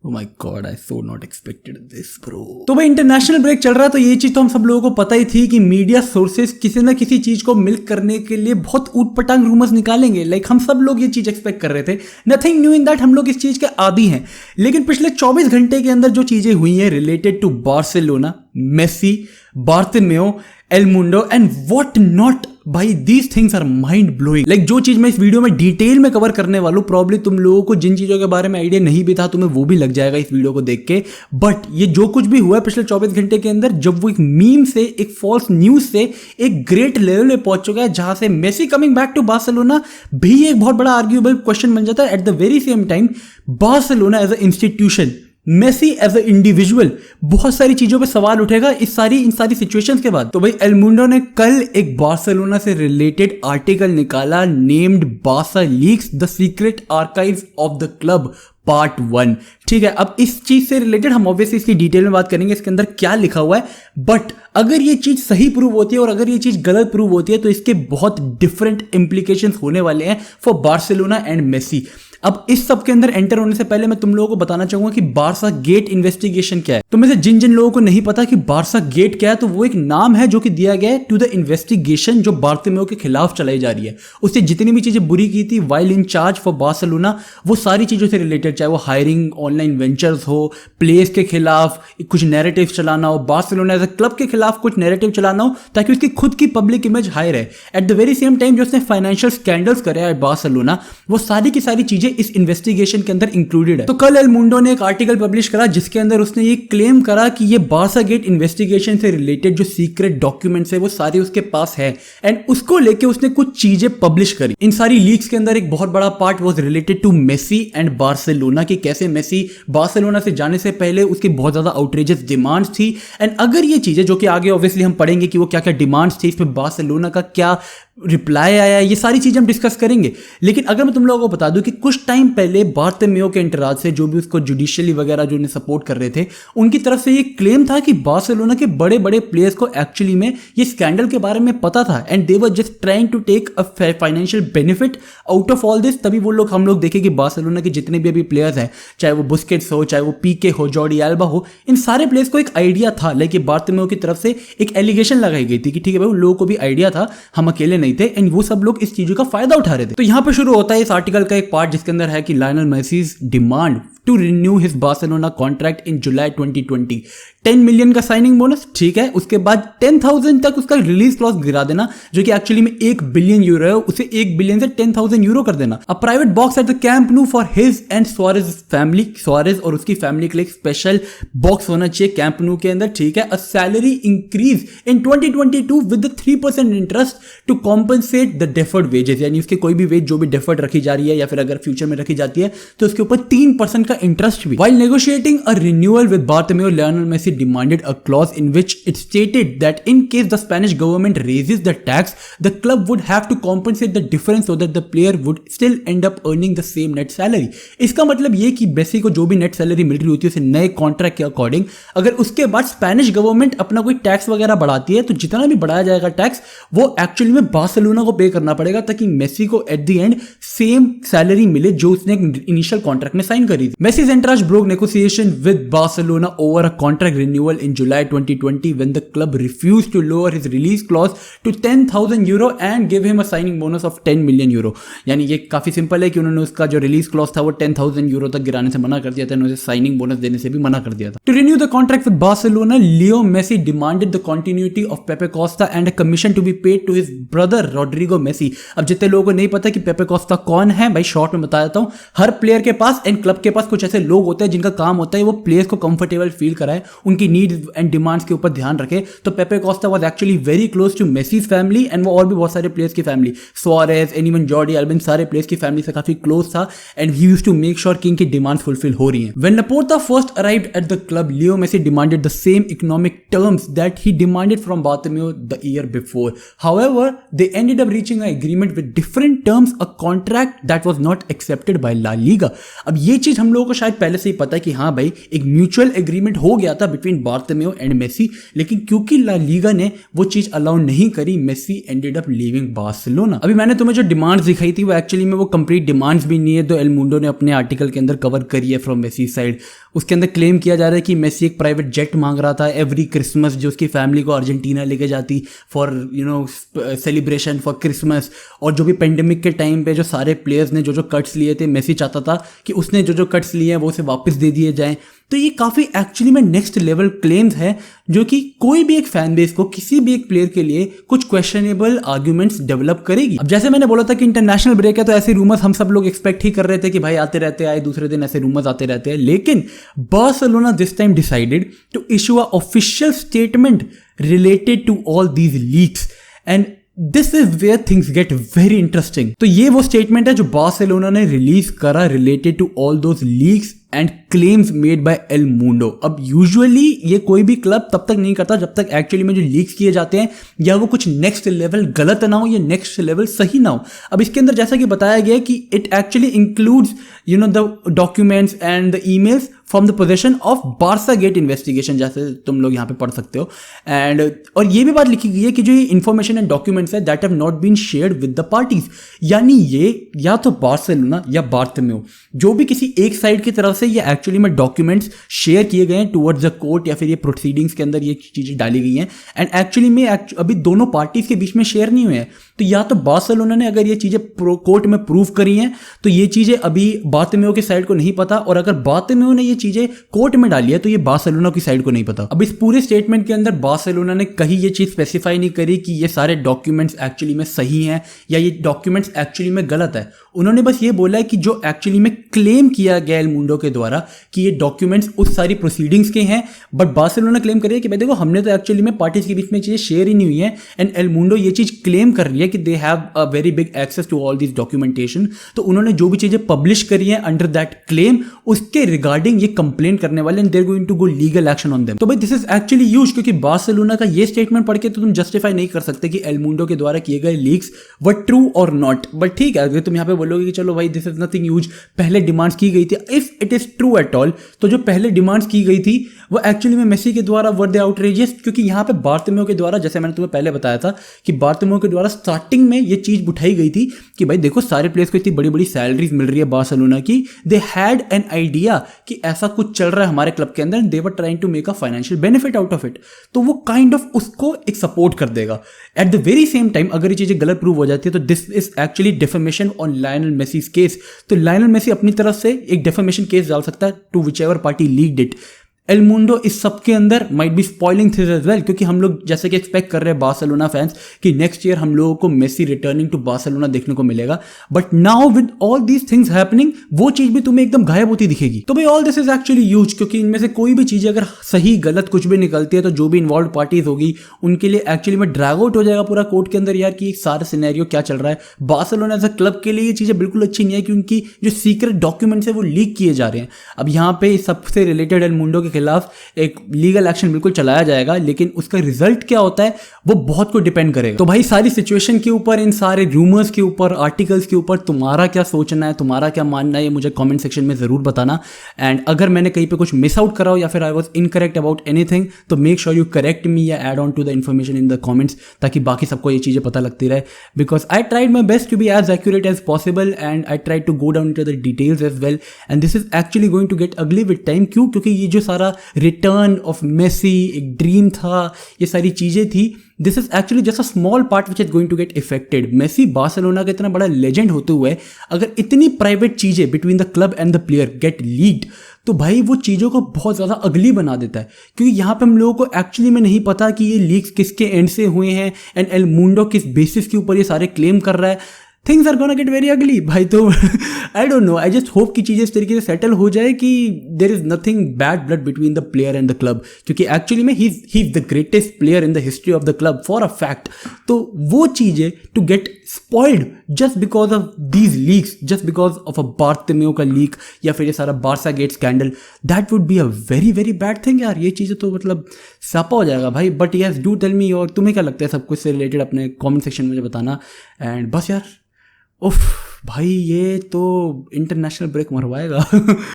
Oh my God, I so not expected this, bro. तो भाई international break चल रहा है, तो ये चीज तो हम सब लोगों को पता ही थी कि मीडिया सोर्सेस किसी ना किसी चीज को मिल्क करने के लिए बहुत ऊटपटांग रूमर्स निकालेंगे। लाइक हम सब लोग ये चीज एक्सपेक्ट कर रहे थे। नथिंग न्यू इन दैट, हम लोग इस चीज के आदी हैं। लेकिन पिछले 24 घंटे के अंदर जो चीजें हुई हैं related to Barcelona, Messi, Bartomeu, El Mundo and what not, भाई these things are mind blowing. Like जो चीज मैं इस वीडियो में डिटेल में कवर करने वाला हूं, प्रॉब्ली तुम लोगों को जिन चीजों के बारे में आइडिया नहीं भी था तुम्हें वो भी लग जाएगा इस वीडियो को देख के। बट ये जो कुछ भी हुआ है पिछले 24 घंटे के अंदर, जब वो एक मीम से, एक फॉल्स न्यूज से एक ग्रेट लेवल पे पहुंच चुका है, जहां से Messi coming back to Barcelona भी एक बहुत बड़ा आर्ग्यूएबल क्वेश्चन बन जाता है। At the very same time Barcelona as a institution, Messi as a individual, बहुत सारी चीजों पे सवाल उठेगा इन सारी सिचुएशंस के बाद। तो भाई एल मुंडो ने कल एक बार्सिलोना से रिलेटेड आर्टिकल निकाला named Barca leaks the secret archives of the club part 1। ठीक है, अब इस चीज से रिलेटेड हम ऑब्वियसली इसकी डिटेल में बात करेंगे, इसके अंदर क्या लिखा हुआ है। बट अगर ये चीज सही प्रूव होती है और अगर ये चीज गलत प्रूव होती है तो इसके बहुत डिफरेंट इंप्लीकेशंस होने वाले हैं फॉर बार्सिलोना एंड मेसी। अब इस सब के अंदर एंटर होने से पहले मैं तुम लोगों को बताना चाहूंगा कि बार्सा गेट इन्वेस्टिगेशन क्या है। तो में से जिन लोगों को नहीं पता कि बार्सा गेट क्या है, तो वो एक नाम है जो कि दिया गया है टू द इन्वेस्टिगेशन जो बार्टिमेओ के खिलाफ चलाई जा रही है। उससे जितनी भी चीजें बुरी की थी while in charge for Barcelona, वो सारी चीजों से रिलेटेड, चाहे वो हायरिंग, ऑनलाइन वेंचर्स हो, प्लेयर्स के खिलाफ कुछ नैरेटिव चलाना हो, बार्सिलोना एज अ क्लब के खिलाफ कुछ नैरेटिव चलाना हो ताकि उसकी खुद की पब्लिक इमेज हाई रहे। Eight the very same time जो उसने फाइनेंशियल स्कैंडल्स करे है बार्सिलोना, वो सारी की सारी चीजें इस इन्वेस्टिगेशन के अंदर इंक्लूडेड है। तो कल एल मुंडो ने एक आर्टिकल पब्लिश करा जिसके अंदर उसने ये क्लेम करा कि ये बार्सा गेट इन्वेस्टिगेशन से रिलेटेड जो सीक्रेट डॉक्यूमेंट्स है वो सारे उसके पास है, एंड उसको लेके उसने कुछ चीजें पब्लिश करी। इन सारी लीक्स के अंदर एक बहुत बड़ा part was related to Messi and Barcelona, कि कैसे मेसी बार्सिलोना से जाने से पहले उसकी बहुत ज्यादा आउटरेजेस डिमांड्स थी। एंड अगर ये चीजें, जो कि आगे ऑब्वियसली हम पढ़ेंगे कि वो क्या क्या डिमांड्स थी, इसमें बार्सिलोना का क्या रिप्लाई आया, ये सारी चीजें हम डिस्कस करेंगे। लेकिन अगर मैं तुम लोगों को बता दूं कि कुछ टाइम पहले बार्टिमेओ के इंटराज से जो भी उसको जुडिशियली वगैरह जो सपोर्ट कर रहे थे, उनकी तरफ से ये क्लेम था कि बार्सिलोना के बड़े बड़े प्लेयर्स को एक्चुअली में ये स्कैंडल के बारे में पता था and they were just trying to take a financial benefit out of all this. तभी वो लोग, हम लोग देखें कि बार्सिलोना के जितने भी अभी प्लेयर्स हैं, चाहे वो बुस्केट्स हो, चाहे वो पीके हो, जॉर्डी एल्बा हो, इन सारे प्लेयर्स को एक आइडिया था। लेकिन बार्टिमेओ की तरफ से एक एलिगेशन लगाई गई थी कि ठीक है भाई, उन लोगों को भी आइडिया था, हम अकेले नहीं थे, एंड वो सब लोग इस चीजों का फायदा उठा रहे थे। तो यहां पे शुरू होता है इस आर्टिकल का एक पार्ट जिसके अंदर है कि Lionel Messi's demand to renew his Barcelona contract in July 2020, 10 million का साइनिंग बोनस, ठीक है, उसके बाद 10,000 तक उसका रिलीज क्लॉज गिरा देना, जो कि एक्चुअली में 1 बिलियन यूरो है, उसे 1 बिलियन से 10,000 यूरो कर देना। A private box at the camp new for his and Suarez family, Suarez और उसकी फैमिली के लिए एक स्पेशल बॉक्स होना चाहिए कैंप न्यू के अंदर, ठीक है। A salary increase in 2022 with 3% interest to compensate the deferred wages, यानी उसके कोई भी वेज जो भी डेफर्ड रखी जा रही है या फिर अगर फ्यूचर में रखी जाती है तो उसके ऊपर 3% का इंटरेस्ट भी। While negotiating a renewal with Bartomeu, Lionel Messi demanded a clause in which it stated that in case the Spanish government raises the tax, the club would have to compensate the difference so that the player would still end up earning the same net salary. इसका मतलब ये कि Messi को जो भी net salary मिल रही होती है उसे नए कॉन्ट्रैक्ट के अकॉर्डिंग, अगर उसके बाद स्पेनिश गवर्नमेंट अपना कोई टैक्स वगैरह बढ़ाती है तो जितना भी बढ़ाया जाएगा टैक्स वो एक्चुअली में बार्सिलोना को पे करना पड़ेगा, ताकि मेसी को at the end same salary मिले जो उसने इनिशियल कॉन्ट्रैक्ट में साइन करी थी। Messi's एंटराज broke negotiation with Barcelona over a contract renewal in July 2020 when the club refused to lower his release clause to 10,000 euro and give him a signing bonus of 10 million euro। यानी ये काफी simple है कि उन्होंने उसका जो release clause था वो 10,000 यूरो तक गिराने से मना कर दिया था, उन्होंने साइनिंग बोनस देने से भी मना कर दिया था। To renew the contract with Barcelona, Leo Messi demanded the continuity of Pepe Costa and a commission to be paid to his brother Rodrigo Messi। अब जितने लोगों को नहीं पता कि पेपे कोस्टा कौन है, भाई शॉर्ट में बता देता हूं। हर प्लेयर के पास एंड क्लब के पास कुछ ऐसे लोग होते हैं जिनका काम होता है वो प्लेयर्स को कंफर्टेबल फील कराए, उनकी नीड्स एंड डिमांड्स के ऊपर ध्यान रखे। तो Pepe Costa was actually very close to Messi's family and वो और भी बहुत सारे प्लेयर्स की family, Suarez and even Jordi Alba, सारे प्लेयर्स की फैमिली से काफी क्लोज था and he used to make sure कि इनकी डिमांड्स फुलफिल हो रही हैं। When Laporta first arrived at the club, Leo Messi demanded the same economic terms that he demanded from Bartomeu the year before. However they ended up reaching a agreement with different terms, a contract that was not accepted by La Liga. अब ये चीज हम लोगों को शायद पहले से ही पता है कि हाँ भाई एक म्यूचुअल एग्रीमेंट हो गया था बिटवीन बार्टिमेओ एंड मेसी, लेकिन क्योंकि ला लीगा ने वो चीज अलाउ नहीं करी, Messi ended up leaving Barcelona. अभी मैंने तुम्हें जो डिमांड्स दिखाई थी वो एक्चुअली में वो कंप्लीट डिमांड्स भी नहीं है, तो एल मुंडो ने अपने आर्टिकल के अंदर कवर करी है फ्रॉम मेसी साइड। उसके अंदर क्लेम किया जा रहा है कि मेसी एक प्राइवेट जेट मांग रहा था एवरी क्रिसमस, जो उसकी फैमिली को अर्जेंटीना लेके जाती फॉर सेलिब्रेशन फॉर क्रिसमस। और जो भी पेंडेमिक के टाइम पे जो सारे प्लेयर्स ने जो कट्स लिए थे, मेसी चाहता था कि उसने जो कट्स लिए हैं वो उसे वापस दे दिए जाएं। तो ये काफ़ी एक्चुअली में नेक्स्ट लेवल क्लेम्स है, जो कि कोई भी एक फैन बेस को, किसी भी एक प्लेयर के लिए कुछ क्वेश्चनेबल आर्ग्यूमेंट्स डेवलप करेगी। अब जैसे मैंने बोला था कि इंटरनेशनल ब्रेक है, तो ऐसे रूमर्स हम सब लोग एक्सपेक्ट ही कर रहे थे कि भाई आते रहते हैं, आए दूसरे दिन ऐसे रूमर्स आते रहते हैं। लेकिन Barcelona this time decided to issue a official statement related to all these leaks, and this is where things get very interesting. तो ये वो स्टेटमेंट है जो बार्सिलोना ने रिलीज करा related to all those leaks and claims made by El Mundo. अब usually ये कोई भी क्लब तब तक नहीं करता जब तक एक्चुअली में जो लीक्स किए जाते हैं या वो कुछ नेक्स्ट लेवल गलत ना हो या नेक्स्ट लेवल सही ना हो। अब इसके अंदर जैसा कि बताया गया कि it actually includes the documents and the emails from the possession of Barça gate investigation, जैसे तुम लोग यहाँ पे पढ़ सकते हो। एंड और ये भी बात लिखी गई है कि जो ये इन्फॉर्मेशन एंड डॉक्यूमेंट्स है that have not been shared with the parties, यानी ये या तो बार्सिलोना या बार्टोमेओ, जो भी किसी एक साइड की तरफ से ये एक्चुअली में डॉक्यूमेंट्स शेयर किए गए हैं टुवर्ड्स द कोर्ट, या फिर ये प्रोसीडिंग्स के अंदर ये चीज़ें डाली गई हैं एंड एक्चुअली में अभी दोनों पार्टीज के बीच में शेयर नहीं हुए हैं। तो या तो बार्सिलोना ने अगर ये चीज़ें कोर्ट में प्रूव करी हैं तो ये चीज़ें अभी बार्टोमेओ की साइड को नहीं पता, और अगर बार्टोमेओ ने ये चीज़ें कोर्ट में डाली है तो ये बार्सिलोना की साइड को नहीं पता। अब इस पूरे स्टेटमेंट के अंदर बार्सिलोना ने कहीं ये चीज़ स्पेसिफाई नहीं करी कि ये सारे डॉक्यूमेंट्स एक्चुअली में सही हैं या ये डॉक्यूमेंट्स एक्चुअली में गलत है। उन्होंने बस ये बोला है कि जो एक्चुअली में क्लेम किया गया एल मुंडो के द्वारा कि ये डॉक्यूमेंट्स उस सारी प्रोसीडिंग्स के हैं, बट बार्सिलोना क्लेम कर रही है कि भाई देखो हमने तो एक्चुअली में पार्टीज के बीच में चीज़ें शेयर ही नहीं हुई है, एंड एल मुंडो ये चीज़ क्लेम कर रही है कि they have a very big access to all this documentation. तो उन्होंने जो भी चीज़ें पब्लिश करी है अंडर दैट क्लेम, उसके रिगार्डिंग ये कंप्लेन करने वाले and they are going to go legal action on them. तो भाई दिस इज एक्चुअली ह्यूज, क्योंकि बार्सिलोना का ये स्टेटमेंट पढ़ के तो तुम जस्टिफाई नहीं कर सकते कि एल मुंडो के द्वारा किए गए लीक्स वर ट्रू और नॉट। बट ठीक है, अगर तुम यहाँ पे बोलोगे कि चलो भाई दिस इज नथिंग ह्यूज, पहले डिमांड्स की गई थी, if it is true at all, तो जो पहले डिमांड्स की गई थी वो एक्चुअली में मेसी के द्वारा वर दे आउटरेजियस, क्योंकि यहाँ पे बार्टोमेओ के द्वारा, जैसे मैंने तुम्हें पहले बताया था कि बार्टोमेओ के द्वारा स्टार्टिंग में ये चीज उठाई गई थी कि भाई देखो सारे प्लेयर्स को इतनी बड़ी बड़ी सैलरीज मिल रही है बार्सिलोना की, दे हैड एन आइडिया कि ऐसा कुछ चल रहा है हमारे क्लब के अंदर, they were trying to make a financial benefit out of it. तो वो काइंड ऑफ उसको एक सपोर्ट कर देगा। At the very same time अगर ये चीजें गलत प्रूव हो जाती है तो this is actually defamation on Lionel Messi's case. तो लायनल मेसी अपनी तरफ से एक डिफेमेशन केस डाल सकता है to whichever party leaked it. El Mundo इस सब के अंदर might be spoiling things as well, क्योंकि हम लोग जैसे कि एक्सपेक्ट कर रहे हैं बार्सिलोना फैंस कि नेक्स्ट ईयर हम लोगों को मेसी रिटर्निंग टू बार्सिलोना देखने को मिलेगा, but now with all these things happening वो चीज भी तुम्हें एकदम गायब होती दिखेगी। तो भाई all this is actually huge, क्योंकि इनमें से कोई भी चीज अगर सही गलत कुछ भी निकलती है तो जो भी इन्वॉल्व पार्टीज होगी उनके लिए एक्चुअली में ड्रैग आउट हो जाएगा पूरा कोर्ट के अंदर यार कि सारा सिनेरियो क्या चल रहा है। बार्सिलोना एज अ क्लब के लिए ये चीजें बिल्कुल अच्छी नहीं है कि उनकी जो सीक्रेट डॉक्यूमेंट्स है वो लीक किए जा रहे हैं। अब यहाँ पे सबसे रिलेटेड एल मुंडो के खिलाफ एक लीगल एक्शन बिल्कुल चलाया जाएगा, लेकिन उसका रिजल्ट क्या होता है वो बहुत को डिपेंड करेगा। तो भाई सारी सिचुएशन के ऊपर, इन सारे रूमर्स के ऊपर, आर्टिकल्स के ऊपर तुम्हारा क्या सोचना है, तुम्हारा क्या मानना है, ये मुझे कमेंट सेक्शन में जरूर बताना। एंड अगर मैंने कहीं पे कुछ मिस आउट करा हो या फिर I was incorrect about anything तो make sure you correct me या add on to the information in the comments, ताकि बाकी सबको ये चीजें पता लगती रहे। Because I tried my best to be as accurate as possible and I tried to go down to the details as well, and this is actually going to get ugly with time. क्यों? क्योंकि ये जो सारा return of Messi एक dream था, ये सारी चीजें थी, this is actually just a small part which is going to get affected. Messi Barcelona का इतना बड़ा लेजेंड होते हुए अगर इतनी प्राइवेट चीजें between the club and the player get leaked तो भाई वो चीज़ों को बहुत ज़्यादा अगली बना देता है, क्योंकि यहाँ पे हम लोगों को एक्चुअली में नहीं पता कि ये लीक्स किसके एंड से हुए हैं एंड एल मुंडो किस बेसिस के ऊपर ये सारे क्लेम कर रहा है। Things are gonna get very ugly भाई। तो I don't know, I just hope कि चीज़ें इस तरीके से सेटल हो जाए कि there is nothing bad blood between the player and the club, क्योंकि एक्चुअली में he is the greatest player in the history of the club for a fact. तो वो चीज़ें to get spoiled just because of these leaks, just because of अ बार्टोमेओ का leak या फिर ये सारा Barça gate scandal, that would be a very very bad thing यार। ये चीज़ें तो मतलब सापा हो जाएगा भाई। But yes, do tell me, और तुम्हें क्या लगता है सब कुछ से रिलेटेड अपने कमेंट सेक्शन में मुझे बताना। एंड बस यार, उफ भाई ये तो इंटरनेशनल ब्रेक मरवाएगा।